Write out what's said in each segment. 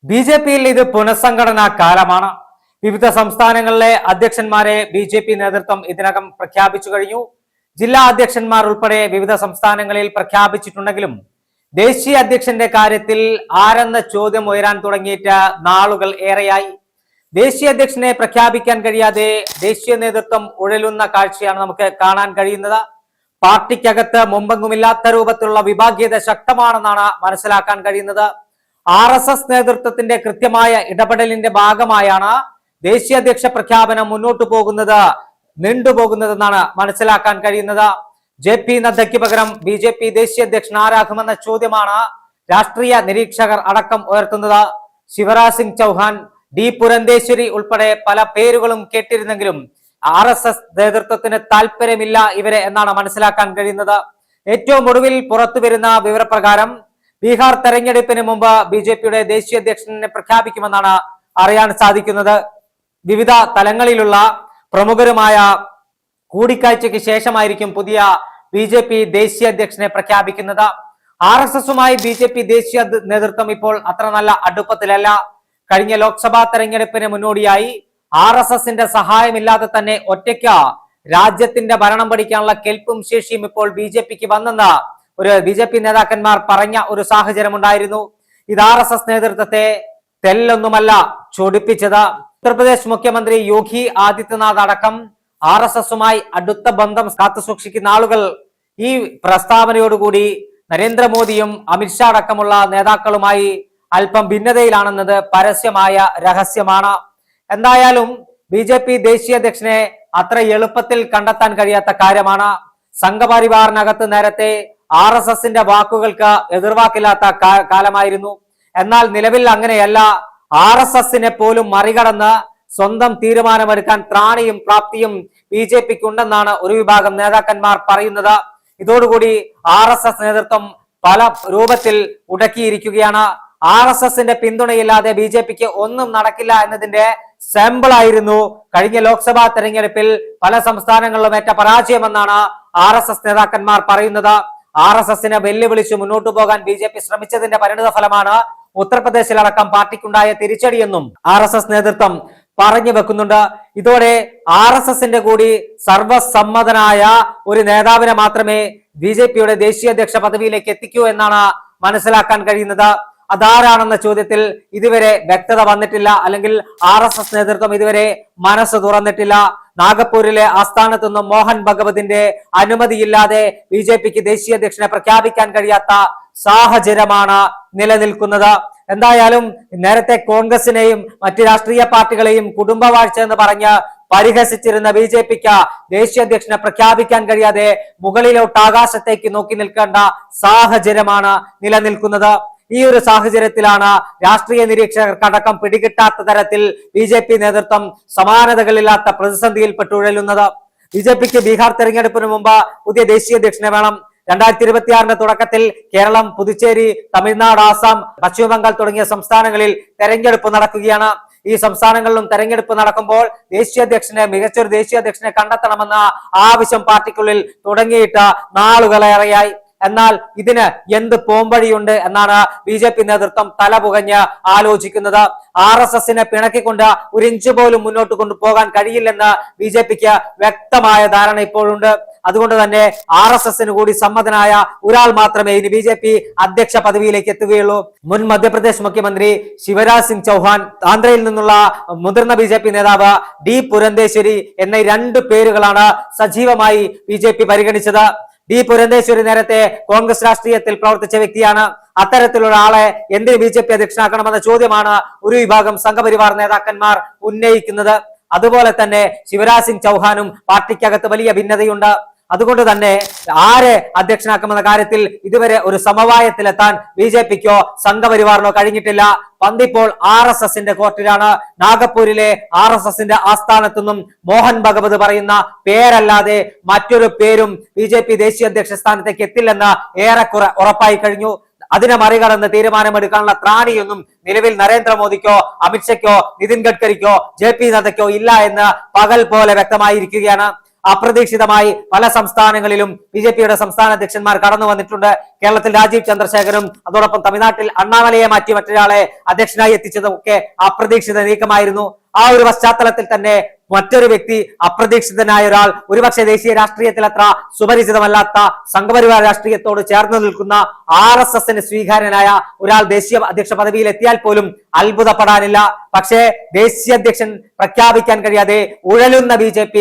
ബി.ജെ.പിയിൽ ഇത് പുനഃസംഘടനാ കാലമാണ്. വിവിധ സംസ്ഥാനങ്ങളിലെ അധ്യക്ഷന്മാരെ ബി.ജെ.പി നേതൃത്വം ഇതിനകം പ്രഖ്യാപിച്ചു കഴിഞ്ഞു. ജില്ലാ അധ്യക്ഷന്മാർ ഉൾപ്പെടെ വിവിധ സംസ്ഥാനങ്ങളിൽ പ്രഖ്യാപിച്ചിട്ടുണ്ടെങ്കിലും ദേശീയ അധ്യക്ഷന്റെ കാര്യത്തിൽ ആരെന്ന ചോദ്യം ഉയരാൻ തുടങ്ങിയിട്ട് നാളുകൾ ഏറെയായി. ദേശീയ അധ്യക്ഷനെ പ്രഖ്യാപിക്കാൻ കഴിയാതെ ദേശീയ നേതൃത്വം ഉഴലുന്ന കാഴ്ചയാണ് നമുക്ക് കാണാൻ കഴിയുന്നത്. പാർട്ടിക്കകത്ത് മുമ്പെങ്ങുമില്ലാത്ത രൂപത്തിലുള്ള വിഭാഗീയത ശക്തമാണെന്നാണ് മനസ്സിലാക്കാൻ കഴിയുന്നത്. RSS നേതൃത്വത്തിന്റെ കൃത്യമായ ഇടപെടലിന്റെ ഭാഗമായാണ് ദേശീയ അധ്യക്ഷ പ്രഖ്യാപനം മുന്നോട്ടു നീണ്ടുപോകുന്നതെന്നാണ് മനസ്സിലാക്കാൻ കഴിയുന്നത്. JP നദ്ദയ്ക്ക് പകരം BJP ദേശീയ അധ്യക്ഷൻ ആരാകുമെന്ന ചോദ്യമാണ് രാഷ്ട്രീയ നിരീക്ഷകർ അടക്കം ഉയർത്തുന്നത്. ശിവരാജ് സിംഗ് ചൗഹാൻ, D പുരന്ദേശ്വരി ഉൾപ്പെടെ പല പേരുകളും കേട്ടിരുന്നെങ്കിലും RSS നേതൃത്വത്തിന് താല്പര്യമില്ല ഇവരെ എന്നാണ് മനസ്സിലാക്കാൻ കഴിയുന്നത്. ഏറ്റവും ഒടുവിൽ പുറത്തു വരുന്ന വിവരപ്രകാരം ബീഹാർ തെരഞ്ഞെടുപ്പിന് മുമ്പ് BJPയുടെ ദേശീയ അധ്യക്ഷനെ പ്രഖ്യാപിക്കുമെന്നാണ് അറിയാൻ സാധിക്കുന്നത്. വിവിധ തലങ്ങളിലുള്ള പ്രമുഖരുമായ കൂടിക്കാഴ്ചയ്ക്ക് ശേഷമായിരിക്കും പുതിയ BJP ദേശീയ അധ്യക്ഷനെ പ്രഖ്യാപിക്കുന്നത്. RSSുമായി BJP ദേശീയ നേതൃത്വം ഇപ്പോൾ അത്ര നല്ല അടുപ്പത്തിലല്ല. കഴിഞ്ഞ ലോക്സഭാ തെരഞ്ഞെടുപ്പിന് മുന്നോടിയായി RSSന്റെ സഹായമില്ലാതെ തന്നെ ഒറ്റയ്ക്ക് രാജ്യത്തിന്റെ ഭരണം പഠിക്കാനുള്ള കെൽപ്പും ശേഷിയും ഇപ്പോൾ BJPക്ക് വന്നെന്ന് ഒരു BJP നേതാക്കന്മാർ പറഞ്ഞ ഒരു സാഹചര്യം ഉണ്ടായിരുന്നു. ഇത് RSS നേതൃത്വത്തെ തെല്ലൊന്നുമല്ല ചൊടിപ്പിച്ചത്. ഉത്തർപ്രദേശ് മുഖ്യമന്ത്രി യോഗി ആദിത്യനാഥ് അടക്കം RSSുമായി അടുത്ത ബന്ധം കാത്തു സൂക്ഷിക്കുന്ന ആളുകൾ ഈ പ്രസ്താവനയോടുകൂടി നരേന്ദ്രമോദിയും അമിത്ഷാ അടക്കമുള്ള നേതാക്കളുമായി അല്പം ഭിന്നതയിലാണെന്നത് പരസ്യമായ രഹസ്യമാണ്. എന്തായാലും BJP ദേശീയ അധ്യക്ഷനെ അത്ര എളുപ്പത്തിൽ കണ്ടെത്താൻ കഴിയാത്ത കാര്യമാണ്. സംഘപരിവാറിനകത്ത് നേരത്തെ RSSന്റെ വാക്കുകൾക്ക് എതിർവാക്കില്ലാത്ത കാലമായിരുന്നു. എന്നാൽ നിലവിൽ അങ്ങനെയല്ല. RSSനെ പോലും മറികടന്ന് സ്വന്തം തീരുമാനമെടുക്കാൻ ത്രാണിയും പ്രാപ്തിയും BJPക്ക് ഉണ്ടെന്നാണ് ഒരു വിഭാഗം നേതാക്കന്മാർ പറയുന്നത്. ഇതോടുകൂടി RSS നേതൃത്വം പല രൂപത്തിൽ ഉടക്കിയിരിക്കുകയാണ്. RSSന്റെ പിന്തുണയില്ലാതെ BJPക്ക് ഒന്നും നടക്കില്ല എന്നതിന്റെ സാമ്പിൾ ആയിരുന്നു കഴിഞ്ഞ ലോക്സഭാ തെരഞ്ഞെടുപ്പിൽ പല സംസ്ഥാനങ്ങളിലും ഏറ്റ പരാജയമെന്നാണ് RSS നേതാക്കന്മാർ പറയുന്നത്. RSSനെ വെല്ലുവിളിച്ച് മുന്നോട്ടു പോകാൻ BJP ശ്രമിച്ചതിന്റെ പരിണിത ഫലമാണ് ഉത്തർപ്രദേശിലടക്കം പാർട്ടിക്കുണ്ടായ തിരിച്ചടിയെന്നും RSS നേതൃത്വം പറഞ്ഞു വെക്കുന്നുണ്ട്. ഇതോടെ RSSന്റെ കൂടി സർവസമ്മതനായ ഒരു നേതാവിനെ മാത്രമേ BJPയുടെ ദേശീയ അധ്യക്ഷ പദവിയിലേക്ക് എത്തിക്കൂ എന്നാണ് മനസ്സിലാക്കാൻ കഴിയുന്നത്. അതാരാണെന്ന ചോദ്യത്തിൽ ഇതുവരെ വ്യക്തത വന്നിട്ടില്ല, അല്ലെങ്കിൽ RSS നേതൃത്വം ഇതുവരെ മനസ്സ് തുറന്നിട്ടില്ല. നാഗപ്പൂരിലെ ആസ്ഥാനത്തു നിന്നും മോഹൻ ഭഗവതിന്റെ അനുമതിയില്ലാതെ BJPക്ക് ദേശീയ അധ്യക്ഷനെ പ്രഖ്യാപിക്കാൻ കഴിയാത്ത സാഹചര്യമാണ് നിലനിൽക്കുന്നത്. എന്തായാലും നേരത്തെ കോൺഗ്രസിനെയും മറ്റ് രാഷ്ട്രീയ പാർട്ടികളെയും കുടുംബവാഴ്ച എന്ന് പറഞ്ഞ് പരിഹസിച്ചിരുന്ന BJPക്ക് ദേശീയ അധ്യക്ഷനെ പ്രഖ്യാപിക്കാൻ കഴിയാതെ മുകളിലോട്ട് ആകാശത്തേക്ക് നോക്കി നിൽക്കേണ്ട സാഹചര്യമാണ് നിലനിൽക്കുന്നത്. ഈ ഒരു സാഹചര്യത്തിലാണ് രാഷ്ട്രീയ നിരീക്ഷകർക്കടക്കം പിടികിട്ടാത്ത തരത്തിൽ BJP നേതൃത്വം സമാനതകളില്ലാത്ത പ്രതിസന്ധിയിൽപ്പെട്ടുഴലുന്നത്. BJPക്ക് ബീഹാർ തെരഞ്ഞെടുപ്പിന് മുമ്പ് പുതിയ ദേശീയ അധ്യക്ഷനെ വേണം. 2026 തുടക്കത്തിൽ കേരളം, പുതുച്ചേരി, തമിഴ്നാട്, ആസാം, പശ്ചിമബംഗാൾ തുടങ്ങിയ സംസ്ഥാനങ്ങളിൽ തെരഞ്ഞെടുപ്പ് നടക്കുകയാണ്. ഈ സംസ്ഥാനങ്ങളിലും തെരഞ്ഞെടുപ്പ് നടക്കുമ്പോൾ മികച്ചൊരു ദേശീയ അധ്യക്ഷനെ കണ്ടെത്തണമെന്ന ആവശ്യം പാർട്ടിക്കുള്ളിൽ തുടങ്ങിയിട്ട് നാളുകളേറെയായി. എന്നാൽ ഇതിന് എന്ത് പോംവഴിയുണ്ട് എന്നാണ് BJP നേതൃത്വം തലപുകഞ്ഞ് ആലോചിക്കുന്നത്. RSSനെ പിണക്കിക്കൊണ്ട് ഒരു ഇഞ്ച് പോലും മുന്നോട്ട് കൊണ്ടുപോകാൻ കഴിയില്ലെന്ന് BJPക്ക് വ്യക്തമായ ധാരണ ഇപ്പോഴുണ്ട്. അതുകൊണ്ട് തന്നെ RSSന് കൂടി സമ്മതനായ ഒരാൾ മാത്രമേ ഇനി BJP അധ്യക്ഷ പദവിയിലേക്ക് എത്തുകയുള്ളൂ. മുൻ മധ്യപ്രദേശ് മുഖ്യമന്ത്രി ശിവരാജ് സിംഗ് ചൗഹാൻ, ആന്ധ്രയിൽ നിന്നുള്ള മുതിർന്ന BJP നേതാവ് D പുരന്ദേശ്വരി എന്നീ രണ്ട് പേരുകളാണ് സജീവമായി BJP പരിഗണിച്ചത്. D പുരന്ദേശ്വരി നേരത്തെ കോൺഗ്രസ് രാഷ്ട്രീയത്തിൽ പ്രവർത്തിച്ച വ്യക്തിയാണ്. അത്തരത്തിലുള്ള ആളെ എന്തിന് BJP അധ്യക്ഷനാക്കണമെന്ന ചോദ്യമാണ് ഒരു വിഭാഗം സംഘപരിവാർ നേതാക്കന്മാർ ഉന്നയിക്കുന്നത്. അതുപോലെ തന്നെ ശിവരാജ് സിംഗ് ചൗഹാനും പാർട്ടിക്കകത്ത് വലിയ ഭിന്നതയുണ്ട്. അതുകൊണ്ട് തന്നെ ആരെ അധ്യക്ഷനാക്കുമെന്ന കാര്യത്തിൽ ഇതുവരെ ഒരു സമവായത്തിലെത്താൻ BJPക്കോ സംഘപരിവാറിനോ കഴിഞ്ഞിട്ടില്ല. പന്തിപ്പോൾ RSSന്റെ കോർട്ടിലാണ്. നാഗപ്പൂരിലെ RSSന്റെ ആസ്ഥാനത്തു നിന്നും മോഹൻ ഭഗവത് പറയുന്ന പേരല്ലാതെ മറ്റൊരു പേരും BJP ദേശീയ അധ്യക്ഷ സ്ഥാനത്തേക്ക് എത്തില്ലെന്ന് ഏറെക്കുറെ ഉറപ്പായി കഴിഞ്ഞു. അതിനെ മറികടന്ന് തീരുമാനമെടുക്കാനുള്ള ത്രാണിയൊന്നും നിലവിൽ നരേന്ദ്രമോദിക്കോ അമിത്ഷയ്ക്കോ നിതിൻ ഗഡ്കരിക്കോ JP നദ്ദയ്ക്കോ ഇല്ല എന്ന് പകൽ പോലെ വ്യക്തമായിരിക്കുകയാണ്. അപ്രതീക്ഷിതമായി പല സംസ്ഥാനങ്ങളിലും BJPയുടെ സംസ്ഥാന അധ്യക്ഷന്മാർ കടന്നു വന്നിട്ടുണ്ട്. കേരളത്തിൽ രാജീവ് ചന്ദ്രശേഖരും അതോടൊപ്പം തമിഴ്നാട്ടിൽ അണ്ണാമലയെ മാറ്റി മറ്റൊരാളെ അധ്യക്ഷനായി എത്തിച്ചതും ഒക്കെ അപ്രതീക്ഷിത നീക്കമായിരുന്നു. ആ ഒരു പശ്ചാത്തലത്തിൽ തന്നെ മറ്റൊരു വ്യക്തി, അപ്രതീക്ഷിതനായ ഒരാൾ, ഒരുപക്ഷെ ദേശീയ രാഷ്ട്രീയത്തിൽ അത്ര സുപരിചിതമല്ലാത്ത സംഘപരിവാർ രാഷ്ട്രീയത്തോട് ചേർന്ന് നിൽക്കുന്ന RSSന് സ്വീകാര്യനായ ഒരാൾ ദേശീയ അധ്യക്ഷ പദവിയിൽ എത്തിയാൽ പോലും അത്ഭുതപ്പെടാനില്ല. പക്ഷേ ദേശീയ അധ്യക്ഷൻ പ്രഖ്യാപിക്കാൻ കഴിയാതെ ഉഴലുന്ന BJP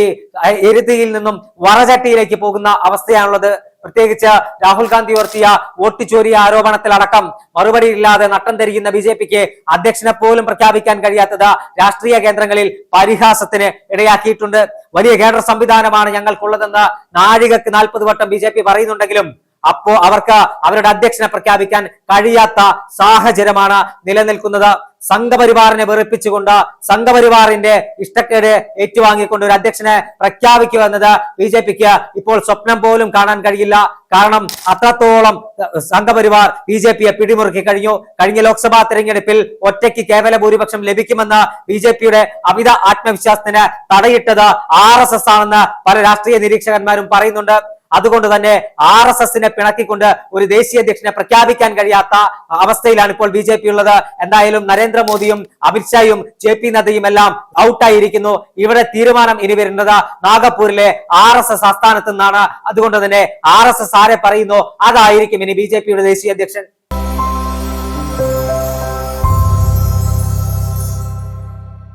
എരുതിയിൽ നിന്നും വറചട്ടിയിലേക്ക് പോകുന്ന അവസ്ഥയാണുള്ളത്. പ്രത്യേകിച്ച് രാഹുൽ ഗാന്ധി ഉയർത്തിയ വോട്ട് ചോരി ആരോപണത്തിലടക്കം മറുപടിയില്ലാതെ നട്ടം ധരിക്കുന്ന BJPക്ക് അധ്യക്ഷനെ പോലും പ്രഖ്യാപിക്കാൻ കഴിയാത്തത് രാഷ്ട്രീയ കേന്ദ്രങ്ങളിൽ പരിഹാസത്തിന് ഇടയാക്കിയിട്ടുണ്ട്. വലിയ കേഡർ സംവിധാനമാണ് ഞങ്ങൾക്കുള്ളതെന്ന് നാഴികക്ക് 40 വട്ടം BJP പറയുന്നുണ്ടെങ്കിലും അപ്പോ അവർക്ക് അവരുടെ അധ്യക്ഷനെ പ്രഖ്യാപിക്കാൻ കഴിയാത്ത സാഹചര്യമാണ് നിലനിൽക്കുന്നത്. സംഘപരിവാറിനെ വെറുപ്പിച്ചുകൊണ്ട് സംഘപരിവാറിന്റെ ഇഷ്ടക്കേട് ഏറ്റുവാങ്ങിക്കൊണ്ട് ഒരു അധ്യക്ഷനെ പ്രഖ്യാപിക്കുക എന്നത് BJPക്ക് ഇപ്പോൾ സ്വപ്നം പോലും കാണാൻ കഴിയില്ല. കാരണം അത്രത്തോളം സംഘപരിവാർ BJPയെ പിടിമുറുക്കി കഴിഞ്ഞു. കഴിഞ്ഞ ലോക്സഭാ തെരഞ്ഞെടുപ്പിൽ ഒറ്റയ്ക്ക് കേവല ഭൂരിപക്ഷം ലഭിക്കുമെന്ന് BJPയുടെ അമിത ആത്മവിശ്വാസത്തിന് തടയിട്ടത് RSS ആണെന്ന് പല രാഷ്ട്രീയ നിരീക്ഷകന്മാരും പറയുന്നുണ്ട്. അതുകൊണ്ട് തന്നെ RSSനെ പിണക്കിക്കൊണ്ട് ഒരു ദേശീയ അധ്യക്ഷനെ പ്രഖ്യാപിക്കാൻ കഴിയാത്ത അവസ്ഥയിലാണ് ഇപ്പോൾ BJP ഉള്ളത്. എന്തായാലും നരേന്ദ്രമോദിയും അമിത്ഷായും JP നദ്ദയും എല്ലാം ഔട്ടായിരിക്കുന്നു. ഇവിടെ തീരുമാനം ഇനി വരുന്നത് നാഗപ്പൂരിലെ RSS ആസ്ഥാനത്ത് നിന്നാണ്. അതുകൊണ്ട് തന്നെ RSS ആരെ പറയുന്നു അതായിരിക്കും ഇനി BJPയുടെ ദേശീയ അധ്യക്ഷൻ.